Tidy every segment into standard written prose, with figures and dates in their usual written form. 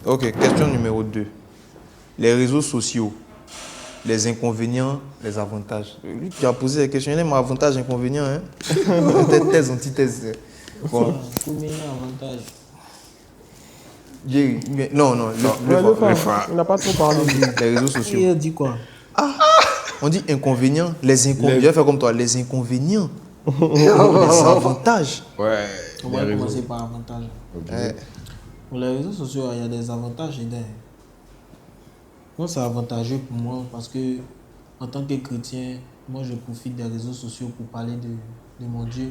Ok, question numéro 2. Les réseaux sociaux, les inconvénients, les avantages. Lui qui a posé la question, il aime avantages, inconvénients. Hein? Thèse, antithèse. Bon. Inconvénients, avantages. Non, il n'a pas trop parlé. Les réseaux sociaux. Il a dit quoi? On dit inconvénients, les inconvénients. Je vais faire comme toi, les inconvénients, les avantages. Ouais. On va commencer par avantages. Okay. Pour les réseaux sociaux, il y a des avantages et des... Moi, c'est avantageux pour moi parce que, en tant que chrétien, moi, je profite des réseaux sociaux pour parler de mon Dieu.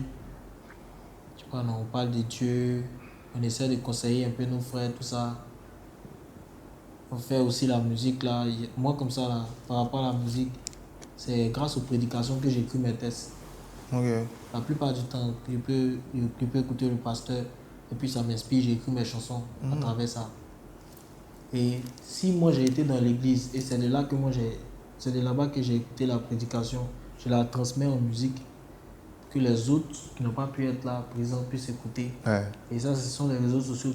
Tu vois, on parle de Dieu, on essaie de conseiller un peu nos frères, tout ça. On fait aussi la musique, là. Moi, comme ça, là, par rapport à la musique, c'est grâce aux prédications que j'écris mes textes. Okay. La plupart du temps, je peux écouter le pasteur et puis ça m'inspire, j'écris mes chansons à travers ça. Et si moi j'ai été dans l'église et c'est de là-bas que j'ai écouté la prédication, je la transmets en musique, que les autres qui n'ont pas pu être là présents puissent écouter. Ouais. Et ça, ce sont les réseaux sociaux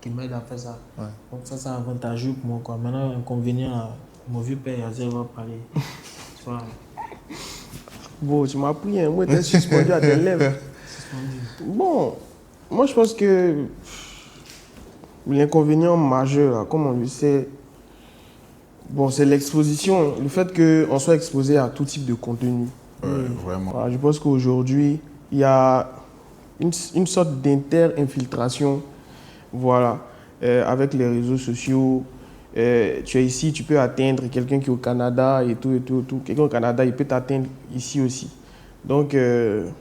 qui m'aident à faire ça. Ouais. Donc ça, c'est avantageux pour moi, quoi. Maintenant, inconvénient, mon vieux père Yazel va parler. Tu vois. Bon, tu m'as pris, hein. Moi, t'es suspendu à tes lèvres. Bon, moi, je pense que l'inconvénient majeur, là, comme on le sait, bon, c'est l'exposition, le fait qu'on soit exposé à tout type de contenu. Vraiment. Voilà, je pense qu'aujourd'hui, il y a une sorte d'inter-infiltration, voilà, avec les réseaux sociaux. Tu es ici, tu peux atteindre quelqu'un qui est au Canada et tout. Quelqu'un au Canada, il peut t'atteindre ici aussi. Donc,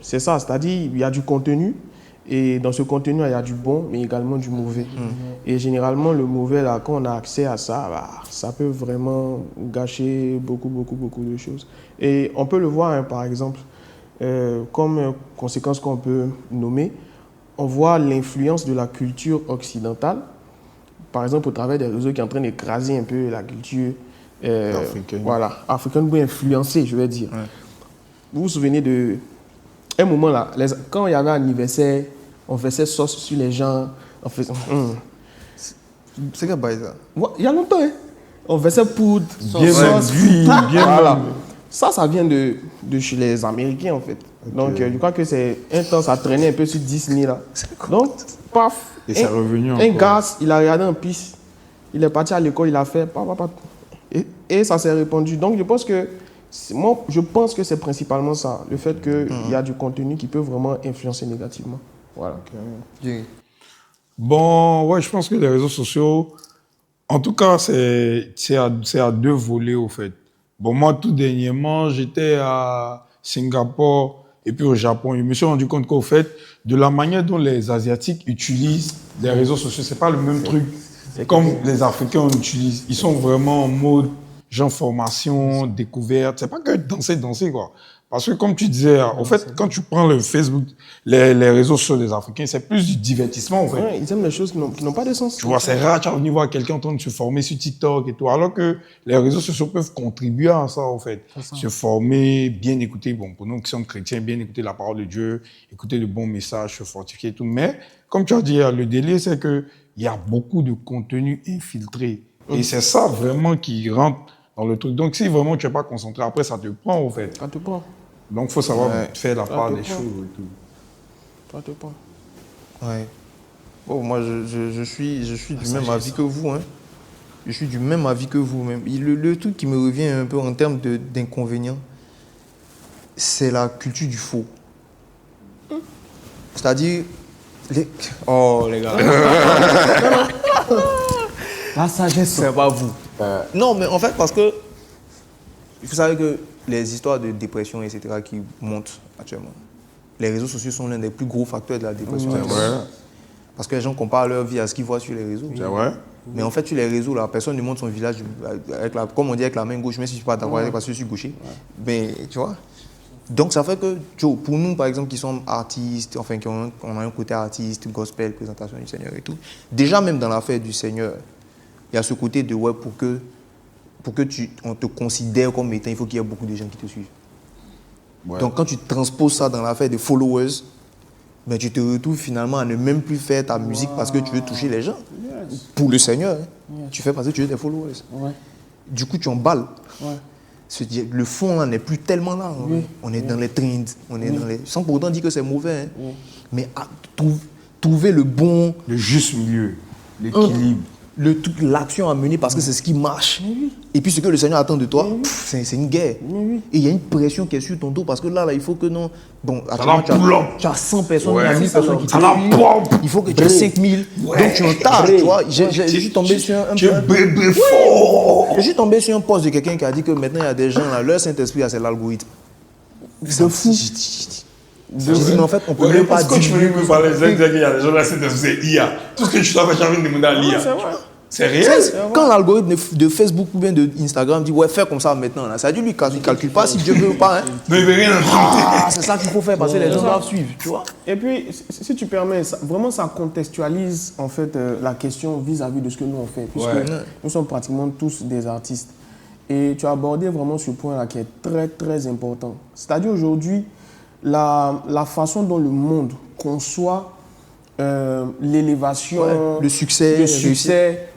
c'est ça, c'est-à-dire il y a du contenu et dans ce contenu, il y a du bon, mais également du mauvais. Et généralement, le mauvais, là, quand on a accès à ça, bah, ça peut vraiment gâcher beaucoup de choses. Et on peut le voir, hein, par exemple, comme conséquence qu'on peut nommer, on voit l'influence de la culture occidentale, par exemple au travers des réseaux qui est en train d'écraser un peu la culture africaine. Voilà, africaine, ou influencée, je vais dire. Ouais. Vous vous souvenez de un moment là, quand il y avait un anniversaire, on faisait sauce sur les gens, on faisait... C'est quel bail ça? Il y a longtemps, hein. On faisait poudre, Bien sauce, bien voilà. Ça vient de chez les Américains en fait. Okay. Donc je crois que c'est un temps, ça traînait un peu sur Disney là. Donc, paf. Et c'est revenu encore. Un gars, il a regardé en piste, il est parti à l'école, il a fait, et ça s'est répandu. Donc je pense que c'est principalement ça, le fait qu'il y a du contenu qui peut vraiment influencer négativement. Voilà. Okay. Bon, ouais, je pense que les réseaux sociaux, en tout cas, c'est à deux volets, au fait. Bon, moi, tout dernièrement, j'étais à Singapour et puis au Japon. Je me suis rendu compte qu'au fait, de la manière dont les Asiatiques utilisent les réseaux sociaux, c'est pas le même truc comme les Africains utilisent. Ils sont vraiment en mode, genre, formation, découverte. C'est pas que danser, quoi. Parce que comme tu disais, en fait, quand tu prends le Facebook, les réseaux sociaux des Africains, c'est plus du divertissement, en fait. Ouais, ils aiment les choses qui n'ont pas de sens. Tu vois, c'est rare, tu vas venir voir quelqu'un en train de se former sur TikTok et tout, alors que les réseaux sociaux peuvent contribuer à ça, en fait. Se former, bien écouter, bon, pour nous qui sommes chrétiens, bien écouter la parole de Dieu, écouter de bons messages, se fortifier et tout. Mais, comme tu as dit, le délai, c'est que il y a beaucoup de contenu infiltré. Et c'est ça vraiment qui rentre dans le truc. Donc, si vraiment tu n'es pas concentré, après, ça te prend, en fait. Ça te prend. Donc, il faut savoir faire la part des choses et tout. Ça te prend. Ouais. Bon, moi, je suis du même avis que vous. Hein. Je suis du même avis que vous. Même. Le truc qui me revient un peu en termes d'inconvénients, c'est la culture du faux. C'est-à-dire... Oh, les gars. La sagesse. C'est pas vous. Non, mais en fait, parce que... Il faut savoir que les histoires de dépression, etc., qui montent actuellement, les réseaux sociaux sont l'un des plus gros facteurs de la dépression. C'est vrai. Parce que les gens comparent leur vie à ce qu'ils voient sur les réseaux. C'est vrai. Mais en fait, sur les réseaux, là, personne ne montre son village, comme on dit, avec la main gauche, même si je ne suis pas d'accord avec parce que je suis gaucher. Mais tu vois. Donc ça fait que, pour nous, par exemple, qui sommes artistes, enfin, on a un côté artiste, gospel, présentation du Seigneur et tout, déjà même dans l'affaire du Seigneur, il y a ce côté de, ouais, pour que on te considère comme étant, il faut qu'il y ait beaucoup de gens qui te suivent. Ouais. Donc quand tu transposes ça dans l'affaire des followers, mais tu te retrouves finalement à ne même plus faire ta musique parce que tu veux toucher les gens. Pour le Seigneur, tu fais parce que tu veux des followers. Du coup, tu emballes. Le fond là n'est plus tellement là. On est dans les trends, on est dans les... sans pour autant dire que c'est mauvais. Mais trouver le bon... Le juste milieu, l'équilibre. L'action à mener parce que c'est ce qui marche. Et puis ce que le Seigneur attend de toi, c'est une guerre. Et il y a une pression qui est sur ton dos parce que là il faut que non. Bon, actuellement, tu as 100 personnes, il y a 1000 personnes qui te suivent. Il faut que tu aies 5000. Donc tu es en retard, tu vois. Je suis tombé sur Je suis tombé sur un post de quelqu'un qui a dit que maintenant il y a des gens là, leur Saint-Esprit, c'est l'algorithme. C'est fou. Je dis, mais en fait, on peut même pas dire. Quand tu veux me parler, je dire qu'il y a des gens là, c'est IA. Tout ce que tu dois faire, j'ai envie de demander à l'IA. C'est réel. Quand l'algorithme de Facebook ou bien de Instagram dit ouais, fais comme ça maintenant, là, ça dit lui, il ne calcule pas si Dieu veut ou pas. Mais il veut rien en c'est ça qu'il faut faire parce que les gens doivent suivre, tu vois. Et puis, si tu permets, vraiment ça contextualise en fait la question vis-à-vis de ce que nous on fait. Puisque nous sommes pratiquement tous des artistes. Et tu as abordé vraiment ce point-là qui est très très important. C'est-à-dire aujourd'hui, la façon dont le monde conçoit l'élévation, le succès,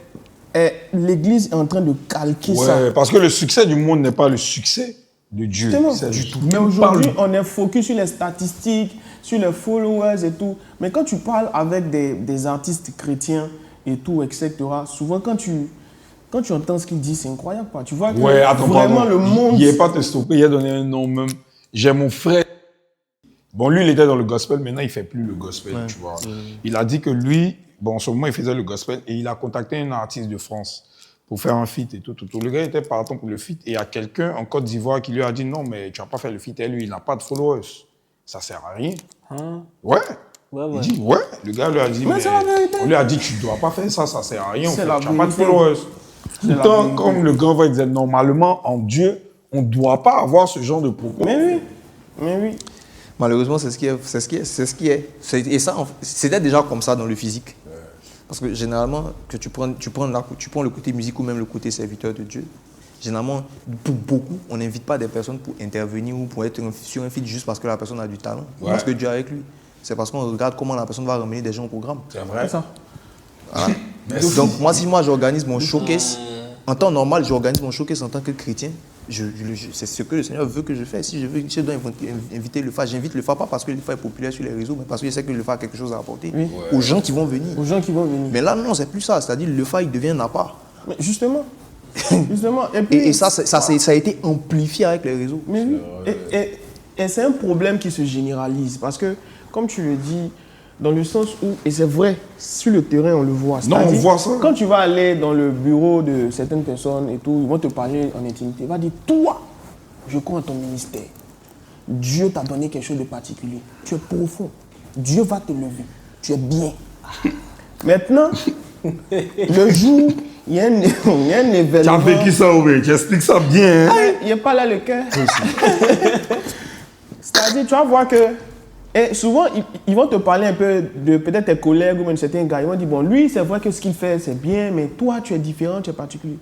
l'Église est en train de calquer ça. Parce que le succès du monde n'est pas le succès de Dieu. Du tout. Mais aujourd'hui, on est focus sur les statistiques, sur les followers et tout. Mais quand tu parles avec des artistes chrétiens et tout, etc., souvent quand tu entends ce qu'ils disent, c'est incroyable. Tu vois que vraiment le monde... Il n'est pas te stopper, il a donné un nom même. J'ai mon frère. Bon, lui, il était dans le gospel, maintenant, il ne fait plus le gospel, tu vois. Il a dit que lui, bon, en ce moment, il faisait le gospel et il a contacté un artiste de France pour faire un feat et tout. Le gars était partant pour le feat et il y a quelqu'un en Côte d'Ivoire qui lui a dit non, mais tu n'as pas fait le feat. Et lui, il n'a pas de followers. Ça ne sert à rien. Il dit Le gars lui a dit, mais on lui a dit, tu ne dois pas faire ça, ça ne sert à rien. Tu n'as pas de followers. Pourtant, comme le grand va dire, normalement, en Dieu, on ne doit pas avoir ce genre de propos. Mais oui. Malheureusement, c'est ce qui est. Et ça, c'était déjà comme ça dans le physique. Parce que généralement, que tu prends le côté musique ou même le côté serviteur de Dieu, généralement, pour beaucoup, on n'invite pas des personnes pour intervenir ou pour être sur un feed juste parce que la personne a du talent, parce que Dieu est avec lui. C'est parce qu'on regarde comment la personne va ramener des gens au programme. C'est vrai. C'est ça. Voilà. Donc, si moi j'organise mon showcase, en temps normal, j'organise mon showcase en tant que chrétien. C'est ce que le Seigneur veut que je fasse. Si je dois inviter le FA, j'invite le FA pas parce que le FA est populaire sur les réseaux, mais parce que je sais que le FA a quelque chose à apporter aux gens qui vont venir. Mais là, non, c'est plus ça. C'est-à-dire le FA, il devient un appart. Mais justement. Et ça a été amplifié avec les réseaux. Mais oui. Et c'est un problème qui se généralise parce que, comme tu le dis, dans le sens où, et c'est vrai, sur le terrain, on le voit. Non, on voit ça. Quand tu vas aller dans le bureau de certaines personnes et tout, ils vont te parler en intimité. Ils vont dire, toi, je crois en ton ministère. Dieu t'a donné quelque chose de particulier. Tu es profond. Dieu va te lever. Tu es bien. Maintenant, le jour, il y a un événement. Tu as vécu ça, oui. Tu expliques ça bien. Il n'y a pas là le cœur. C'est-à-dire, tu vas voir que... Et souvent, ils vont te parler un peu de peut-être tes collègues ou même certains gars. Ils vont dire, bon, lui, c'est vrai que ce qu'il fait, c'est bien, mais toi, tu es différent, tu es particulier.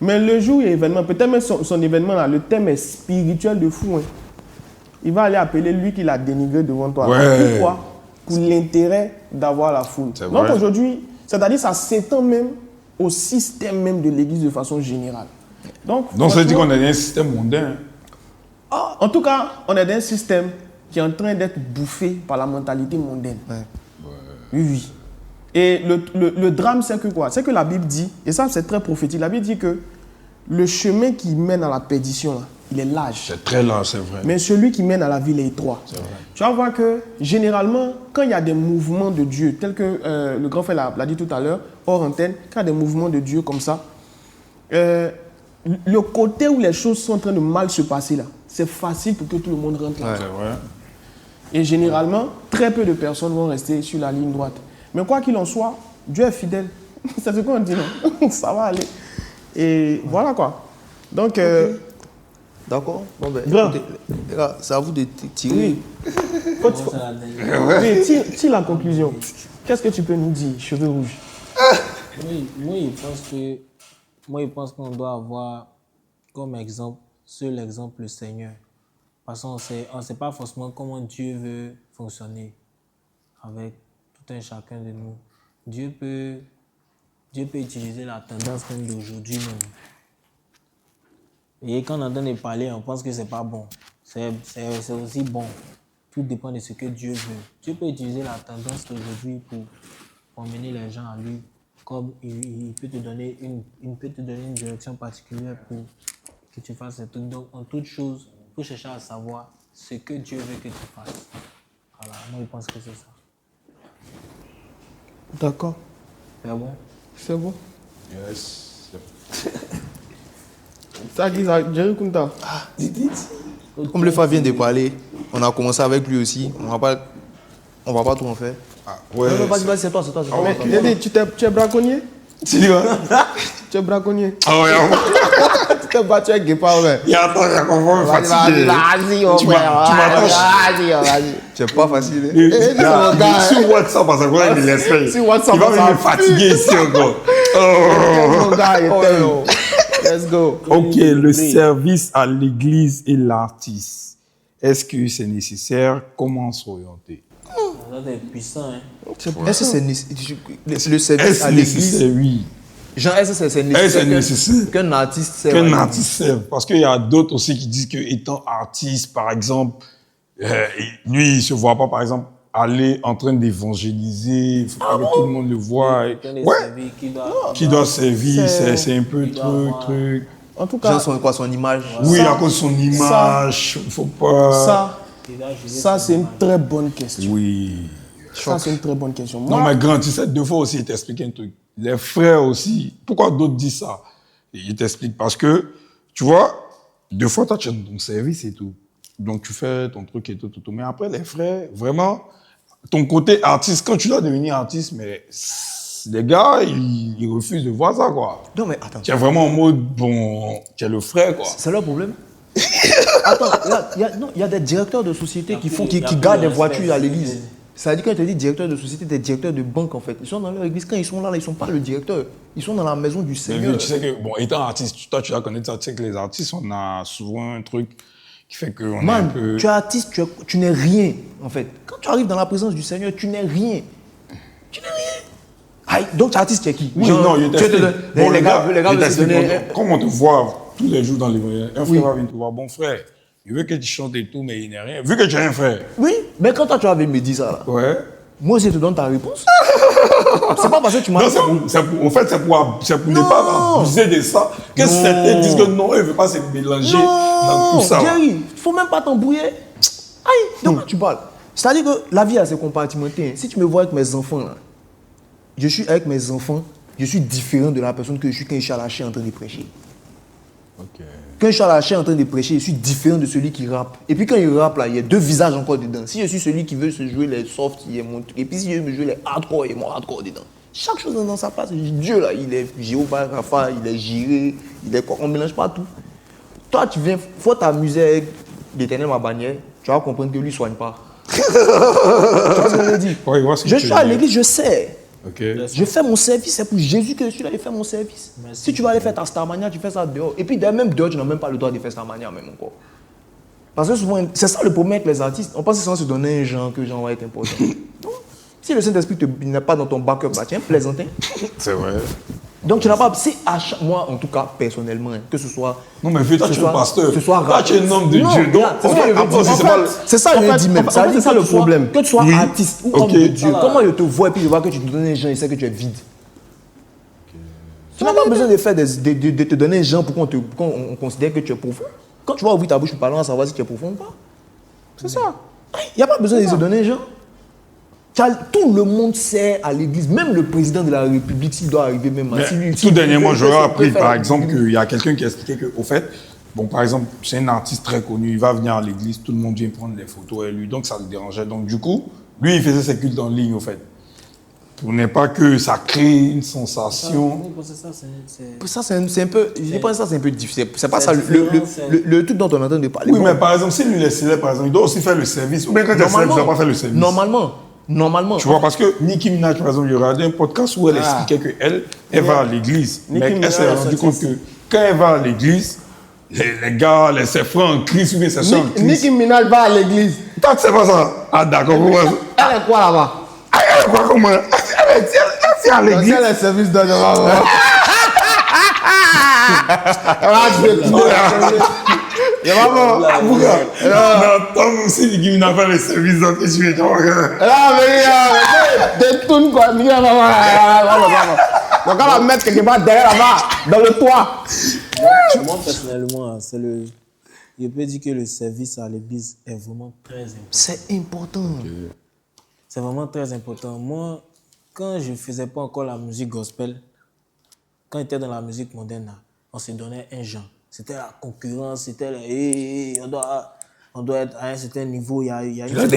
Mais le jour où il y a événement, peut-être même son événement, là, le thème est spirituel de fou. Il va aller appeler lui qui l'a dénigré devant toi. Pourquoi? Pour l'intérêt d'avoir la foule. Donc aujourd'hui, c'est-à-dire ça s'étend même au système même de l'Église de façon générale. Donc ça veut dire qu'on est dans un système mondain. En tout cas, on est dans un système qui est en train d'être bouffé par la mentalité mondaine. Oui. Et le drame, c'est que quoi? C'est que la Bible dit, et ça c'est très prophétique, la Bible dit que le chemin qui mène à la perdition, là, il est large. C'est très large, c'est vrai. Mais celui qui mène à la vie, il est étroit. C'est vrai. Tu vas voir que, généralement, quand il y a des mouvements de Dieu, tel que le grand frère l'a dit tout à l'heure, hors antenne, quand il y a des mouvements de Dieu comme ça, le côté où les choses sont en train de mal se passer là, c'est facile pour que tout le monde rentre là. C'est vrai. Et généralement, très peu de personnes vont rester sur la ligne droite. Mais quoi qu'il en soit, Dieu est fidèle. C'est ce qu'on dit, non? Ça va aller. Et voilà quoi. Donc... D'accord. Bon, ben, écoutez, c'est à vous de tirer. Tire la conclusion. Qu'est-ce que tu peux nous dire, cheveux rouges? Moi, je pense qu'on doit avoir comme exemple, seul exemple, le Seigneur. Parce qu'on ne sait pas forcément comment Dieu veut fonctionner. avec tout un chacun de nous. Dieu peut utiliser la tendance même d'aujourd'hui même. Et quand on entend de parler, on pense que c'est pas bon. C'est aussi bon. Tout dépend de ce que Dieu veut. Dieu peut utiliser la tendance d'aujourd'hui pour emmener les gens à lui. Comme il peut te donner une direction particulière pour que tu fasses ces trucs. Donc, en toute chose, il faut chercher à savoir ce que Dieu veut que tu fasses. Voilà, moi, je pense que c'est ça. D'accord. C'est bon? C'est bon. Yes. Ça dit ça, Jerry Kunta. Comme le Fab vient de parler, on a commencé avec lui aussi. On va pas tout en faire. Ah, ouais. Non, vas-y, c'est toi. Ah, Mais ok. Dédé, tu es braconnier? Tu dis quoi? Tu es braconnier. Ah ouais, Tu t'es battu avec Guépard, ouais. il y a un temps, il y a qu'on va fatigué. Vas-y, mon Tu frère. m'attaches. Vas-y. C'est pas facile. Hein? mon gars, Sur WhatsApp, parce que voilà, il laisse faire. Sur WhatsApp, il va ça me fatiguer ici encore. Mon gars, il t'aime. Let's go. Ok, le service à l'église et l'artiste. Est-ce que c'est nécessaire? Comment s'orienter? Ça, c'est puissant, hein. Est-ce que c'est nécessaire? Le service Est-ce à nécessaire? l'église. Oui. Genre, est-ce que c'est Est-ce que c'est nécessaire? qu'un artiste serve à Qu'un l'église? artiste serve. Parce qu'il y a d'autres aussi qui disent que étant artiste, par exemple, lui, il ne se voit pas, par exemple, aller en train d'évangéliser. Il ne faut pas que tout le monde le voie. Ouais. Qui doit servir, c'est un peu truc. En tout cas, Genre, son image. Oui, Ça- à cause de son image, il ne faut pas... ça c'est une très bonne question. Oui. Ça, c'est une très bonne question. Non, Moi, mais grand, tu sais, deux fois aussi, il t'explique un truc. Les frères aussi, pourquoi d'autres disent ça? Il t'explique parce que, tu vois, deux fois, toi, tu es dans ton service et tout. Donc, tu fais ton truc et tout. Mais après, les frères, vraiment, ton côté artiste, quand tu dois devenir artiste, mais les gars, ils refusent de voir ça, quoi. Non, mais attends. Tu es vraiment en mode, bon, tu es le frère, quoi. C'est leur problème. Attends, il y a des directeurs de sociétés qui gardent des voitures à l'église. Ça veut dire quand tu dis directeur de société, des directeurs de banque en fait. Ils sont dans leur église. Quand ils sont là, ils ne sont pas le directeur. Ils sont dans la maison du Mais Seigneur. lui, tu sais que, bon, étant artiste, toi, tu dois connaître ça. Tu sais que les artistes, on a souvent un truc qui fait qu'on est un Man, peu... tu es artiste, tu n'es rien en fait. Quand tu arrives dans la présence du Seigneur, tu n'es rien. Tu n'es rien. Aïe, donc tu es artiste, tu es qui? Oui, Genre, non, il tu t'explique. te- Bon, les gars il veulent se t'explique, donner. comme on te voit tous les jours dans l'évangile, un frère Oui. va venir te voir, bon frère, il veut que tu chantes et tout, mais il n'est rien. Vu que tu es un frère. Oui, mais quand toi tu avais me dit ça là, Ouais. moi aussi je te donne ta réponse. C'est pas parce que tu m'as Non, dit. en fait, c'est pour ne pas abuser de ça. Que Non. certains disent que non, il ne veut pas se mélanger dans tout ça. Jerry, il faut même pas t'embrouiller. Aïe, de quoi tu parles? C'est-à-dire que la vie, elle, c'est compartimenté. Si tu me vois avec mes enfants, là, je suis avec mes enfants, je suis différent de la personne que je suis quand je suis à la chaîne en train de prêcher. Quand je suis à la chaîne en train de prêcher, je suis différent de celui qui rappe. Et puis quand il rappe, là, il y a deux visages encore dedans. Si je suis celui qui veut se jouer les soft, il est mon truc. Et puis si je veux me jouer les hardcore, il est mon hardcore dedans. Chaque chose est dans sa place. Dieu, là, il est Jéhovah, Rapha, il est Jiré, il est quoi. On ne mélange pas tout. Toi, tu viens, faut t'amuser avec l'Éternel, ma bannière. Tu vas comprendre que lui ne soigne pas. Tu vois ce que je veux dire? Ouais, il voit ce que Je tu suis veux à dire. l'église, je sais. Ok. Je fais mon service, c'est pour Jésus que je suis là, je fais mon service. Merci. Si tu vas aller faire ta Starmania, tu fais ça dehors. Et puis même dehors, tu n'as même pas le droit de faire Starmania même encore. Parce que souvent, c'est ça le problème avec les artistes. On pense que c'est sans se donner un genre que genre va être important. Non. Si le Saint-Esprit n'est pas dans ton backup, là, tu es un plaisantin. C'est vrai. Donc tu n'as pas... Si moi, en tout cas, personnellement, hein, que ce soit... Non, mais vu toi, ce tu es soit- pasteur. ce soit Toi, tu es un homme de Non, Dieu. Donc, regarde, c'est ça, je veux après, dire. aussi, En c'est fait, pas le- c'est ça, je dis même. en Ça veut fait, dire c'est ça que le tu sois- problème. Que tu sois Oui. artiste ou Ok. homme de Dieu, Voilà. comment je te vois et puis je vois que tu te donnes un genre, il sait que tu es vide. Tu n'as pas besoin de, faire de te donner un genre pour qu'on considère que tu es profond. Quand tu vas ouvrir ta bouche pour parler, on va savoir si tu es profond ou pas. C'est ça. Il n'y a pas besoin de se donner un genre. Tout le monde sert à l'église, même le président de la République, s'il doit arriver même à... Mais s'il- tout s'il- dernièrement, s'il- j'aurais s'il appris, préfère- par exemple, qu'il y a quelqu'un qui a expliqué qu'au fait, bon, par exemple, c'est un artiste très connu, il va venir à l'église, tout le monde vient prendre des photos avec lui, donc ça le dérangeait. Donc, du coup, lui, il faisait ses cultes en ligne, au fait. Pour ne pas que ça crée une sensation. Ça, c'est un peu... Je pense que ça, c'est un peu difficile. C'est pas c'est ça différent, le truc dont on entend de parler. Oui, Bon, mais par exemple, si lui, il est célèbre, par exemple, il doit aussi faire le service. Ou bien quand tu es célèbre, tu ne dois pas faire le service. Normalement. Tu vois, parce que Nicki Minaj, par exemple, il y aura un podcast où elle expliquait qu'elle va à l'église. Nicki Mais Minaj, elle s'est rendue compte que quand elle va à l'église, les gars, ses frères en crise, ou bien ses soeurs en crise. Nicki Minaj va à l'église. Toi, tu sais pas ça. Ah, d'accord. Elle est quoi là-bas? Quoi, comment? C'est à l'église. Quel est le service d'honorable? Il y a vraiment. Non, toi aussi, tu n'as pas le service dans tes yeux. Là, mais détourne quoi. Donc, on va mettre quelque part derrière là-bas, dans le toit. Moi, personnellement, je peux dire que le service à l'église est vraiment très important. C'est important. C'est vraiment très important. Moi, quand je ne faisais pas encore la musique gospel, quand j'étais dans la musique moderne, on se donnait un genre. C'était la concurrence, c'était on doit être à un certain niveau, il y a une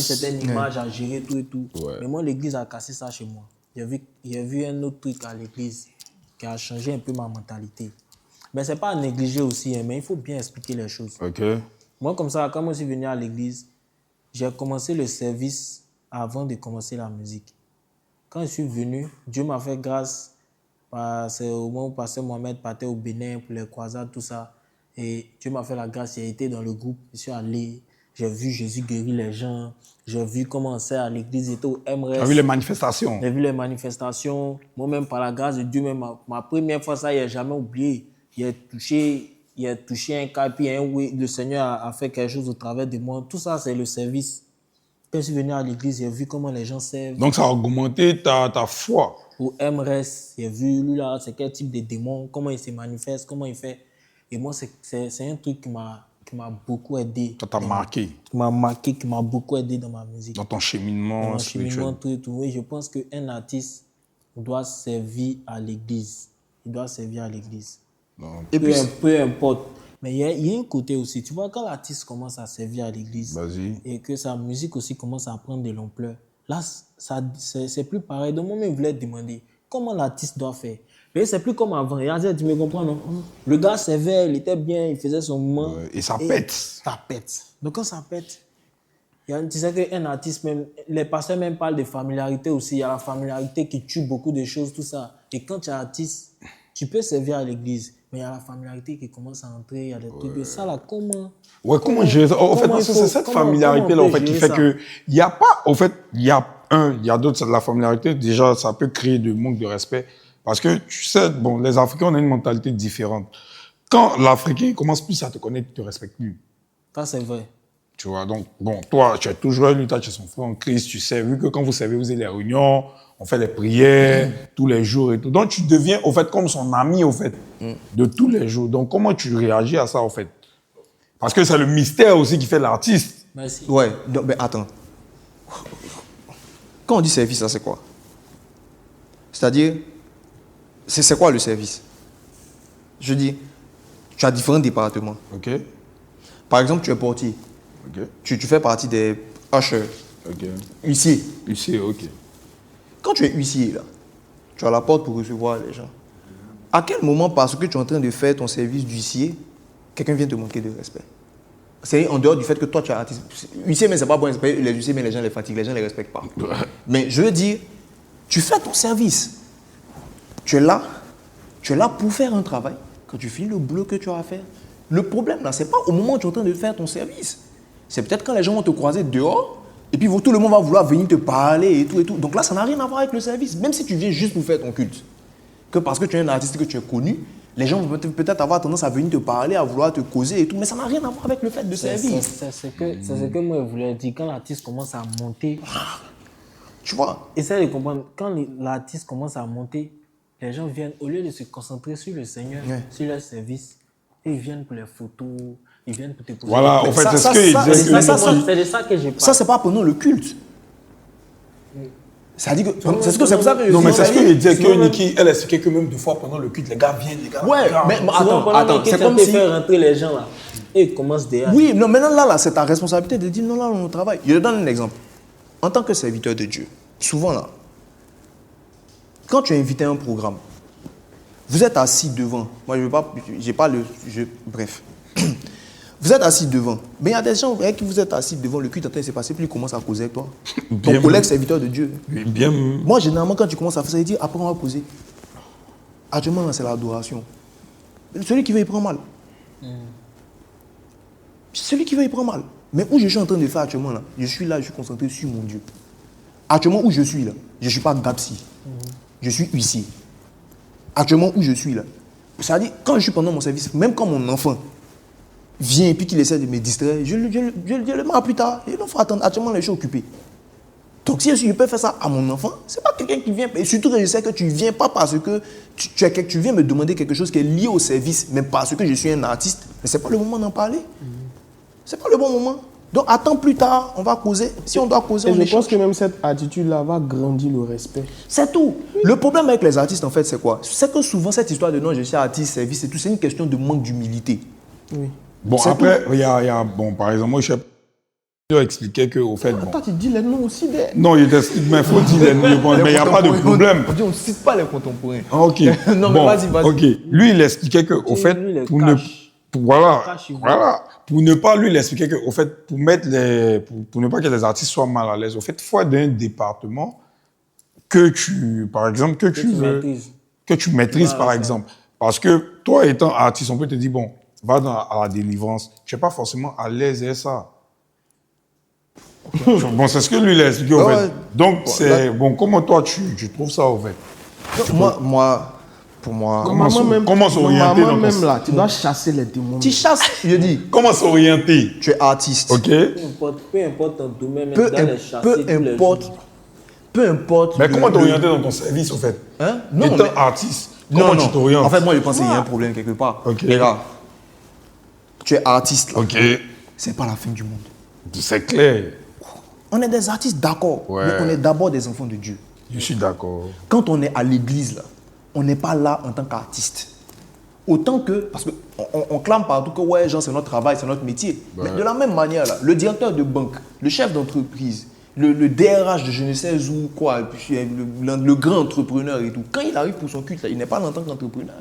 certaine image à gérer, tout et tout. Ouais. Mais moi, l'église a cassé ça chez moi. J'ai vu un autre truc à l'église qui a changé un peu ma mentalité. Mais ce n'est pas à négliger aussi, mais il faut bien expliquer les choses. Ok. Moi, comme ça, quand je suis venu à l'église, j'ai commencé le service avant de commencer la musique. Quand je suis venu, Dieu m'a fait grâce. C'est au moment où Pasteur Mohamed partait au Bénin pour les croisades, tout ça. Et Dieu m'a fait la grâce, j'ai été dans le groupe, je suis allé, j'ai vu Jésus guérir les gens, j'ai vu comment c'est à l'église, j'étais au MRS. Tu as vu les manifestations? J'ai vu les manifestations. Moi-même, par la grâce de Dieu, même ma première fois, ça, il n'a jamais oublié. Il a touché un cas, puis le Seigneur a fait quelque chose au travers de moi. Tout ça, c'est le service. Quand je suis venu à l'église, j'ai vu comment les gens servent. Donc, ça a augmenté ta foi. Au MRS, j'ai vu, lui là, c'est quel type de démon, comment il se manifeste, comment il fait. Et moi, c'est un truc qui m'a beaucoup aidé. Ça t'a marqué. Qui m'a marqué, qui m'a beaucoup aidé dans ma musique. Dans ton cheminement Dans mon spirituel. cheminement, tout et tout. Oui, je pense qu'un artiste doit servir à l'église. Il doit servir à l'église. Et puis, Peu importe. Mais il y a un côté aussi. Tu vois, quand l'artiste commence à servir à l'église Vas-y. et que sa musique aussi commence à prendre de l'ampleur, là, c'est plus pareil. Donc, moi-même, je voulais te demander comment l'artiste doit faire. Mais c'est plus comme avant. Tu me comprends, non? Le gars servait, il était bien, il faisait son moment. Et ça pète. Ça pète. Donc, quand ça pète, tu sais qu'un artiste, même, les pasteurs même parlent de familiarité aussi. Il y a la familiarité qui tue beaucoup de choses, tout ça. Et quand tu es artiste, tu peux servir à l'église, mais il y a la familiarité qui commence à entrer, il y a des trucs. Et ça, là, comment? Ouais, comment gérer ça? En fait, comment parce que il faut- c'est cette comment- familiarité-là, comment en on peut fait, qui gérer fait ça? que, il n'y a pas, en fait, il y a d'autres, c'est de la familiarité. Déjà, ça peut créer de manque de respect. Parce que, tu sais, bon, les Africains, on a une mentalité différente. Quand l'Africain commence plus à te connaître, il te respecte plus. Ça, c'est vrai. Tu vois, donc, bon, toi, tu es toujours lui, toi, tu es son frère en Christ, tu sais, vu que quand vous savez, vous avez les réunions, on fait les prières tous les jours et tout. Donc, tu deviens, au fait, comme son ami, au fait, de tous les jours. Donc, comment tu réagis à ça, au fait? Parce que c'est le mystère aussi qui fait l'artiste. Merci. ouais, donc, mais attends. Quand on dit service, ça c'est quoi? C'est-à-dire, c'est quoi le service? Je dis, tu as différents départements. OK? Par exemple, tu es portier. OK? Tu fais partie des ushers, OK. huissiers. Ici, OK. Quand tu es huissier, là, tu as la porte pour recevoir les gens. À quel moment, parce que tu es en train de faire ton service d'huissier, quelqu'un vient te manquer de respect? C'est en dehors du fait que toi, tu es artiste. Huissier, mais c'est pas bon, les huissiers, mais les gens les fatiguent, les gens ne les respectent pas. Mais je veux dire, tu fais ton service. Tu es là pour faire un travail. Quand tu finis le boulot que tu as à faire, le problème là, c'est pas au moment où tu es en train de faire ton service. C'est peut-être quand les gens vont te croiser dehors, et puis tout le monde va vouloir venir te parler et tout et tout. Donc là, ça n'a rien à voir avec le service. Même si tu viens juste pour faire ton culte. Que parce que tu es un artiste, que tu es connu, les gens vont peut-être avoir tendance à venir te parler, à vouloir te causer et tout. Mais ça n'a rien à voir avec le fait de servir. C'est ce que moi je voulais dire. Quand l'artiste commence à monter, Tu vois? essaye de comprendre. Quand l'artiste commence à monter, les gens viennent, au lieu de se concentrer sur le Seigneur, Ouais. sur leur service, ils viennent pour les photos, ils viennent pour te poser. Voilà, en fait, c'est ce qu'il ça, disait. ça, ça, C'est de ça que j'ai parlé. Ça, c'est pas pendant le culte. Ça dit que c'est pour ça que je Non, dis, mais c'est ce ça dit- qu'il disait que sinon, Niki, elle expliquait que même des fois pendant le culte, les gars viennent, les gars. Ouais, regardent. mais Souvent, pendant attends, que c'est tu comme te si. fais rentrer les gens là, et ils commencent derrière. Oui, non, maintenant là, c'est ta responsabilité de dire non, là, on travaille. Je te donne un exemple. En tant que serviteur de Dieu, souvent là, quand tu es invité à un programme, vous êtes assis devant. Moi, je veux pas, j'ai pas le, bref. Vous êtes assis devant. Mais il y a des gens avec qui vous êtes assis devant, le culte en train de se passer, puis ils commencent à causer avec toi. Bien, Ton collègue serviteur de Dieu. Bien. Moi, généralement, quand tu commences à faire ça, il dit après, on va causer. Actuellement, là, c'est l'adoration. Celui qui veut, il prend mal. Celui qui veut, il prend mal. Mais où je suis en train de faire actuellement, là, je suis là, je suis concentré sur mon Dieu. Actuellement, où je suis là, je ne suis pas Gapsi. Je suis huissier. Actuellement, où je suis là, c'est-à-dire, quand je suis pendant mon service, même quand mon enfant vient et puis qu'il essaie de me distraire, je le mets plus tard. Il faut attendre. Actuellement, je suis occupé. Donc, si je peux faire ça à mon enfant, ce n'est pas quelqu'un qui vient. Et surtout que je sais que tu ne viens pas parce que tu viens me demander quelque chose qui est lié au service, mais parce que je suis un artiste. Mais ce n'est pas le moment d'en parler. Ce n'est pas le bon moment. Donc, attends plus tard, on va causer. Si on doit causer, Et on je échange. pense que même cette attitude-là va grandir le respect. C'est tout. Le problème avec les artistes, en fait, c'est quoi? C'est que souvent, cette histoire de non, je suis artiste, service et tout, c'est une question de manque d'humilité. Oui. Bon, C'est après, il y a, bon, par exemple, moi, je expliquais qu'au fait, bon. Attends, tu dis les noms aussi des... Non, il t'explique, mais il faut dire les noms, bon, mais il n'y a pas de problème. On ne cite pas les contemporains. Ah, ok. Non, mais Bon, vas-y. ok. Lui, il expliquait qu'au fait, lui, il les pour ne, cache. voilà, pour ne pas, lui, il expliquait qu'au fait, pour ne pas que les artistes soient mal à l'aise, au fait, il faut être dans un département que tu, par exemple, que tu maîtrises, par exemple. Parce que toi, étant artiste, on peut te dire, bon, va à la délivrance. Tu n'es pas forcément à l'aise à ça. Bon, c'est ce que lui, il a expliqué, au fait. Donc, c'est, bon, comment toi, tu trouves ça, au fait? Pour moi, Comment s'orienter dans même ton... là, tu dois chasser les démons. tu chasses, je dis, Comment s'orienter? tu es artiste. Ok? Peu importe ton domaine, même dans les chasser tous les jours. Peu importe. Mais comment t'orienter dans ton service, au fait? Hein? Non, Étant mais- artiste, non, comment non. tu t'orientes? En fait, moi, je pense qu'il y a un problème quelque part. Ok. Regarde, tu es artiste, là. Ok, C'est pas la fin du monde. c'est clair. On est des artistes, d'accord. Ouais. Mais on est d'abord des enfants de Dieu. Je suis d'accord. Quand on est à l'église, là, on n'est pas là en tant qu'artiste. Autant que, parce qu'on clame partout que ouais, genre, c'est notre travail, c'est notre métier. Ouais. Mais de la même manière, là, le directeur de banque, le chef d'entreprise, le DRH de je ne sais où, quoi, puis le grand entrepreneur et tout, quand il arrive pour son culte, là, il n'est pas là en tant qu'entrepreneur.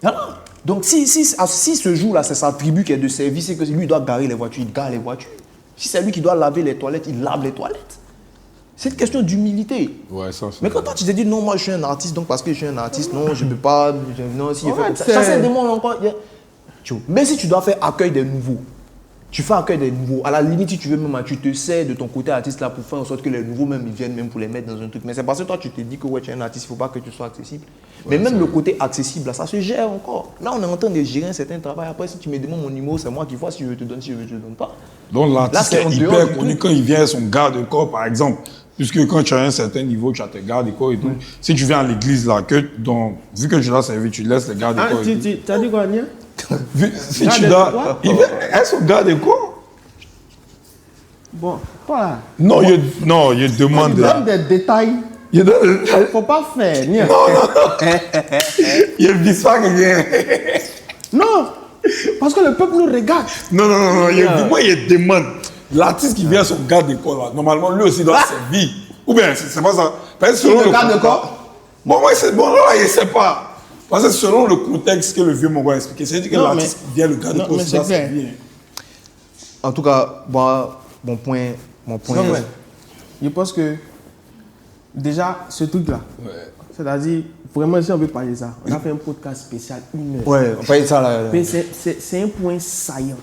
Voilà. Donc, si ce jour-là, c'est sa tribu qui est de service et que lui doit garer les voitures, il gare les voitures. Si c'est lui qui doit laver les toilettes, il lave les toilettes. C'est une question d'humilité. Ouais, ça, c'est... Mais quand toi tu te dis non, moi je suis un artiste, donc parce que je suis un artiste, non, je ne peux pas. Non, si je En fais fait, comme ça. c'est- Chasser des démons encore. Mais si tu dois faire accueil des nouveaux, tu fais accueil des nouveaux. À la limite, si tu veux même, tu te sers de ton côté artiste là pour faire en sorte que les nouveaux même ils viennent même pour les mettre dans un truc. Mais c'est parce que toi tu te dis que ouais, tu es un artiste, il ne faut pas que tu sois accessible. Mais même le côté accessible là, ça se gère encore. Là, on est en train de gérer un certain travail. Après, si tu me demandes mon numéro, c'est moi qui vois si je te donne, si je ne te donne pas. Donc Là, l'artiste c'est est en dehors hyper du connu truc. quand il vient à son garde-corps, par exemple. Puisque quand tu as un certain niveau, tu as tes garde-corps et tout. Si tu viens à l'église là, vu que tu l'as servi, tu laisses les Ah, garde-corps et tout. tu as dit quoi, Nia? Si tu dois... Il vient à son garde-corps. Bon, voilà. Non, il demande... Tu donnes des détails. Il donne... Faut pas faire, Nia. Il vise pas quelqu'un. Non, parce que le peuple nous regarde. Non, moi, il demande. L'artiste qui vient à son garde-corps là, normalement, lui aussi doit servir. Ou bien, c'est pas ça. Parce que selon le garde-corps? Bon, moi, c'est bon, là, il ne sait pas. Parce que selon le contexte que le vieux Mongo a expliqué, c'est-à-dire que Non, l'artiste qui vient le garde-corps, non, mais doit c'est clair. servir. En tout cas, moi, mon point. Non, ouais. Je pense que déjà, ce truc-là, c'est-à-dire, vraiment, si on veut parler de ça, on a fait un podcast spécial 1 heure. Ouais, on paye ça là. Mais c'est un point saillant.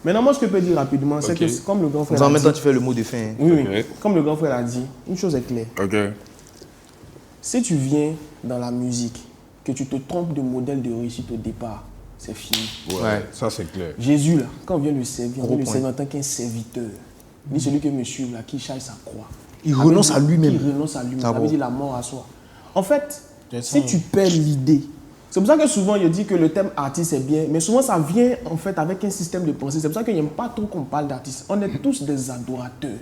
Maintenant, moi, ce que je peux dire rapidement, c'est Ok. que, comme le grand frère En l'a même dit, temps, tu fais le mot de fin. hein. oui, Ok. comme le grand frère l'a dit, une chose est claire. Ok. Si tu viens dans la musique, que tu te trompes de modèle de réussite au départ, c'est fini. Ouais, ça c'est clair. Jésus, là, quand on vient le servir, on Gros vient le point. servir en tant qu'un serviteur. Ni celui que me suit, là, qui charge sa croix. Il renonce à lui-même. Il renonce à lui-même. Ah Ça bon. veut dire la mort à soi. En fait, si tu perds l'idée, c'est pour ça que souvent il dit que le thème artiste est bien, mais souvent ça vient en fait avec un système de pensée. C'est pour ça qu'il n'aime pas trop qu'on parle d'artiste. On est tous des adorateurs.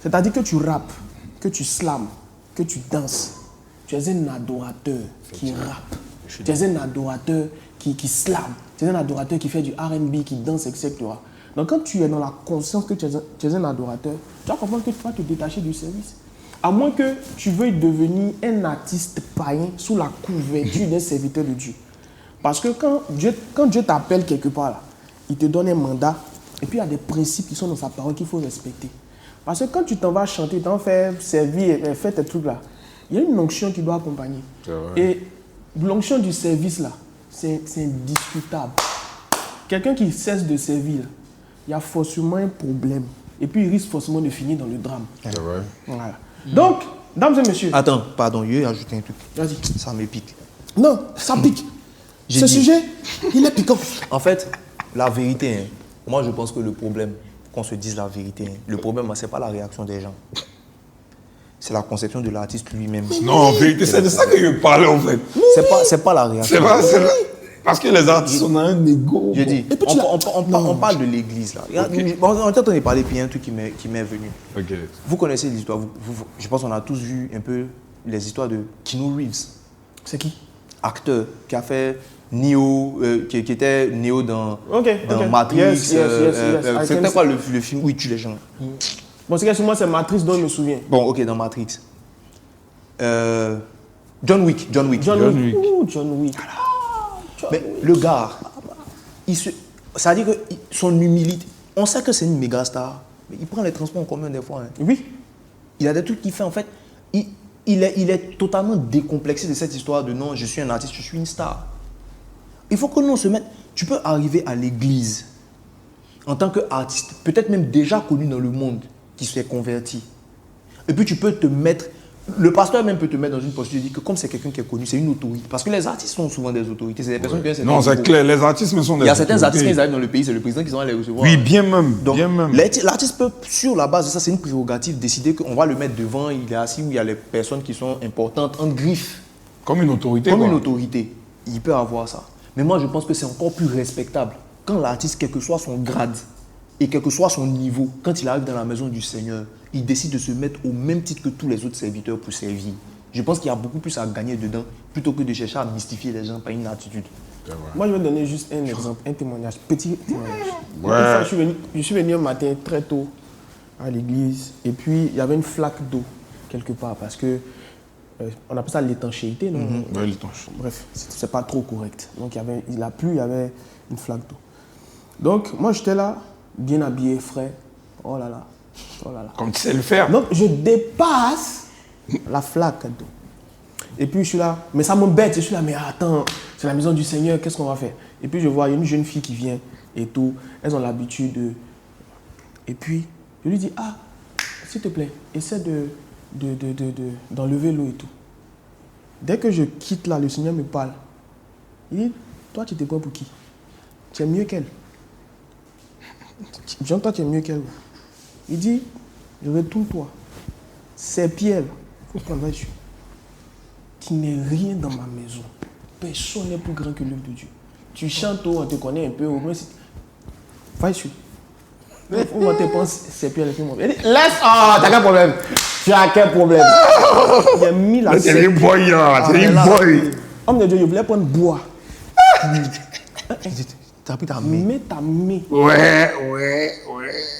C'est-à-dire que tu rappes, que tu slams, que tu danses. Tu es un adorateur qui rappe. Tu es un adorateur qui slame. Tu es un adorateur qui fait du R&B, qui danse, etc. Donc quand tu es dans la conscience que tu es un adorateur, tu vas comprendre que tu vas te détacher du service. À moins que tu veuilles devenir un artiste païen sous la couverture d'un serviteur de Dieu. Parce que quand Dieu t'appelle quelque part, là, il te donne un mandat, et puis il y a des principes qui sont dans sa parole qu'il faut respecter. Parce que quand tu t'en vas chanter, tu t'en fais servir, faire tes trucs là, il y a une onction qui doit accompagner. C'est vrai. Et l'onction du service là, c'est indiscutable. Quelqu'un qui cesse de servir, il y a forcément un problème et puis il risque forcément de finir dans le drame. C'est vrai. Voilà. Donc, dames et messieurs, Attends, pardon, je vais ajouter un truc. vas-y. Ça me pique. Non, ça pique. J'ai Ce dit- sujet, il est piquant. En fait, la vérité, hein, moi je pense que le problème, qu'on se dise la vérité, hein, le problème, c'est pas la réaction des gens. C'est la conception de l'artiste lui-même. Non, en vérité, c'est de ça que je parlais en fait. C'est pas la réaction. C'est vrai. Parce que les artistes, on a un ego. Je dis, Et puis tu l'as- on parle de l'église là. On est en train de parler, puis il y a un truc qui m'est venu. Ok. Vous connaissez l'histoire, je pense qu'on a tous vu un peu les histoires de Keanu Reeves, C'est qui? acteur qui a fait Neo, qui était Neo dans Ok. Matrix. Yes. I C'était can quoi le film où il tue les gens? Bon, c'est que sur moi, c'est Matrice dont je me souviens. Bon, ok, dans Matrix. John Wick. John Wick. Ouh, John Wick. Mais le gars, ça veut dire que son humilité, on sait que c'est une méga star, mais il prend les transports en commun des fois. Hein. Oui. Il a des trucs qu'il fait, en fait, il est totalement décomplexé de cette histoire de non, je suis un artiste, je suis une star. Il faut que nous on se mette. Tu peux arriver à l'église en tant qu'artiste, peut-être même déjà connu dans le monde, qui s'est converti. Et puis tu peux te mettre. Le pasteur même peut te mettre dans une posture de dire que comme c'est quelqu'un qui est connu, c'est une autorité. Parce que les artistes sont souvent des autorités. C'est des personnes qui ont un certain Non, c'est niveau. clair. Les artistes mais sont des Il y a certains artistes qui autorités. arrivent dans le pays, c'est le président qui va les recevoir. Oui, bien même. Donc, bien même. l'artiste peut, sur la base de ça, c'est une prérogative, décider qu'on va le mettre devant, il est assis où il y a les personnes qui sont importantes, en griffe, Comme une autorité. comme quoi. une autorité. Il peut avoir ça. Mais moi, je pense que c'est encore plus respectable quand l'artiste, quel que soit son grade et quel que soit son niveau, quand il arrive dans la maison du Seigneur, il décide de se mettre au même titre que tous les autres serviteurs pour servir. Je pense qu'il y a beaucoup plus à gagner dedans plutôt que de chercher à mystifier les gens par une attitude. C'est vrai. Moi, je vais donner juste un exemple, un témoignage, petit témoignage. Ouais. Une fois, je suis venu un matin très tôt à l'église et puis il y avait une flaque d'eau quelque part parce que on appelle ça l'étanchéité, non? Ouais, le temps chaud. Bref, c'est pas trop correct. Donc il a plu, il y avait une flaque d'eau. Donc moi j'étais là, bien habillé, frais. Oh là là, oh là là. Comme tu sais le faire. Donc je dépasse la flaque d'eau. Et puis je suis là, mais ça m'embête. Je suis là, mais attends, c'est la maison du Seigneur, qu'est-ce qu'on va faire? Et puis je vois, il y a une jeune fille qui vient et tout. Elles ont l'habitude de. Et puis je lui dis, ah, s'il te plaît, essaie d'enlever l'eau et tout. Dès que je quitte là, le Seigneur me parle. Il dit, toi tu te prends pour qui? Tu es mieux qu'elle. Jean, toi tu es mieux qu'elle. Il dit, retourne-toi. Ces pierres, il faut prendre dessus. Tu n'es rien dans ma maison. Personne n'est plus grand que l'œuvre de Dieu. Tu chantes, on te connaît un peu, au moins. Va dessus. Où on te pense, ces pierres, laisse-moi. Il dit, laisse, t'as quel problème? Tu as quel problème? Il a mis la C'est une boy, là. C'est une boy. Homme de Dieu, je voulais prendre bois. T'as pris ta main. Mets ta main. Ouais.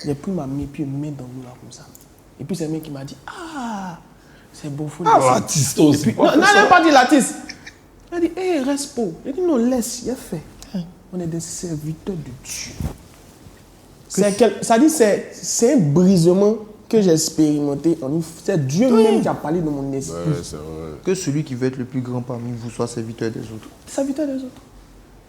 J'ai pris ma main, puis une main dans l'eau là, comme ça. Et puis c'est un mec qui m'a dit, ah, c'est beau, faut Ah, laisser. l'artiste aussi. Non, elle n'a pas dit l'artiste. Elle a dit, hé, reste pauvre. Elle a dit, non, laisse, il a fait. On est des serviteurs de Dieu. Ça dit, c'est un brisement que j'ai expérimenté. C'est Dieu même qui a parlé de mon esprit. Ouais, c'est vrai. Que celui qui veut être le plus grand parmi vous soit serviteur des autres. Serviteur des autres.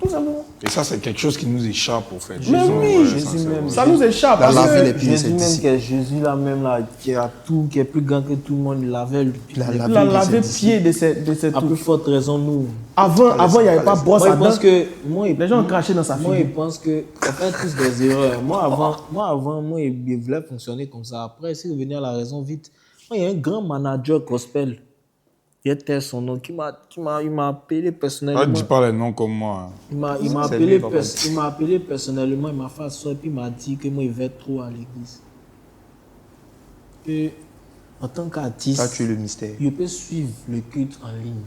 Tout simplement. Et ça, c'est quelque chose qui nous échappe, au fait. Mais oui, Jésus même. ça nous échappe. La parce lavée que- les pieds, c'est Jésus même, disciple. qui est Jésus là même là, qui a tout, qui est plus grand que tout le monde, il l'avait lui. Il a Il lavé a les lavé disciples. pied de ces À plus trucs. forte raison, nous. Avant, il n'y avait pas brosse Moi, à je pense dents. que. Moi, Les gens ont craché dans sa Moi, figure. je pense que. On fait tous des erreurs. Moi, avant, il voulait fonctionner comme ça. Après, c'est revenu à la raison vite. Moi, il y a un grand manager gospel. Il était son nom, il m'a appelé Ah, personnellement. dis pas les noms comme moi. Il m'a C'est appelé, lui, papa. il m'a appelé personnellement, il m'a fait asseoir, puis il m'a dit que moi, il va trop à l'église. Et en tant Ça, qu'artiste, tu es le mystère. il peut suivre le culte en ligne.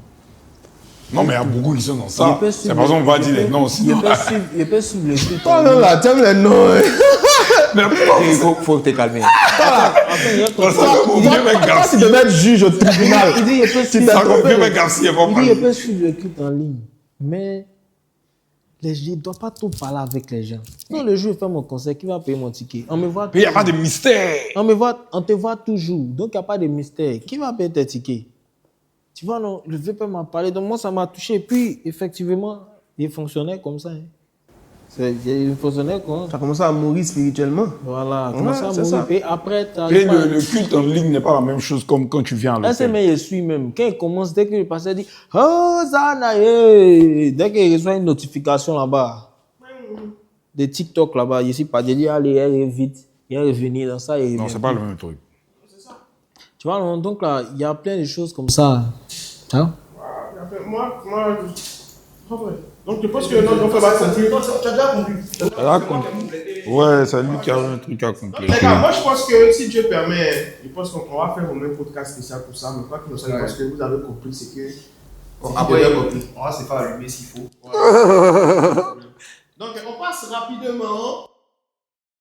Non, mais il y a beaucoup qui sont dans ça. Il peut C'est suivre pas ça qu'on va il dire les peut- noms sinon. il peut suivre le culte Oh en non, ligne. là, tu aimes les noms. Hein. Mais Il faut te calmer. Après, il y a ça confirme Toi, tu Garcia. devais être juge au tribunal. il dit, il peut suivre Ça confirme Garcia. Pas il dit, il mal. peut suivre le culte en ligne. Mais il ne doit pas trop parler avec les gens. Non, le jour où il fait mon concert, qui va payer mon ticket? On me voit Mais il n'y a pas de mystère. on te voit toujours. Donc, il n'y a pas de mystère. Qui va payer tes tickets? Tu vois, non, le VP m'a parlé. Donc, moi, ça m'a touché. Et puis, effectivement, il fonctionnait comme ça. Hein. Il fonctionnait quoi. Tu as commencé à mourir spirituellement. Voilà, Ouais, commencé à c'est mourir. ça. Et après, tu Et le culte en ligne n'est pas la même chose comme quand tu viens à là, c'est l'hôtel. mais je suis même. Quand il commence, dès que le pasteur dit Hosanna, hey! Dès qu'il reçoit une notification là-bas, des TikTok là-bas, je suis pas dit, allez, elle est vite, il est revenu dans ça. Non, c'est pas le même truc. Tu vois, donc là, il y a plein de choses comme ça. Hein? Moi, donc je pense que non, on fait pas sentir. Tu as déjà compris. Elle a compris. Ouais, c'est lui qui a un truc à compléter. Les gars, moi je pense que si Dieu permet, je pense qu'on va faire au même podcast spécial pour ça, mais pas que nous sommes parce que vous avez compris, c'est que. Après, on va se faire allumer s'il faut. Donc on passe rapidement